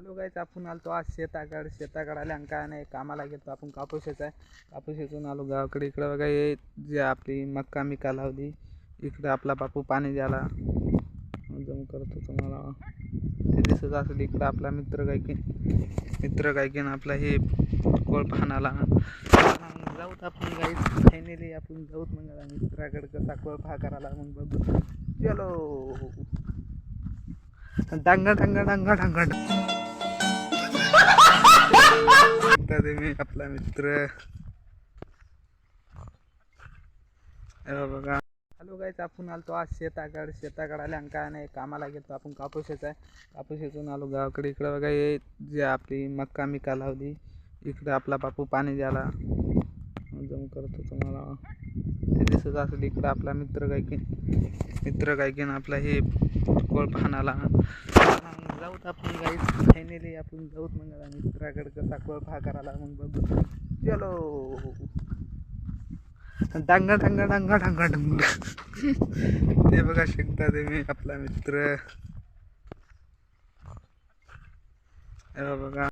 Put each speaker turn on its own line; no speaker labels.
Hello guys, आपण आलतो आज शेताकडे आल्या काय नाही कामाला गेलो आपण. कापूस कापूस आलो गावाकडे. इकडं बघा हे जे आपली मक्का लावली, इकडं आपला बापू पाणी द्यायला जम करतो तुम्हाला ते दिसत असेल. इकडं आपला मित्र गायकीन आपला हे कोळपानाला जाऊत आपण गाईज. फायनली आपण जाऊत मग मित्राकडे कसा कोळपा करायला मग बघू. चलो डांगा डांगा डांगा डांगा मी आपला मित्र बघा. हॅलो गाईज, आपण आलतो आज शेताकडे आल्या काय नाही कामाला गेलो आपण. कापूस आलो गावाकडे. इकडं बघा हे जे आपली मक्का लावली, इकडं आपला बापू पाणी द्यायला जम करतो तुम्हाला ते दिसत असेल. इकडं आपला मित्र गायकीन आपला हे कोळपानाला जाऊत आपण गाईज. फायनली आपण जाऊत मग मित्राकडे कसा कोळपा करायला मग बघू. चलो डांगा डांगा डांगा डांगा डांगा ते बघा शकता तुम्ही आपला मित्र बघा.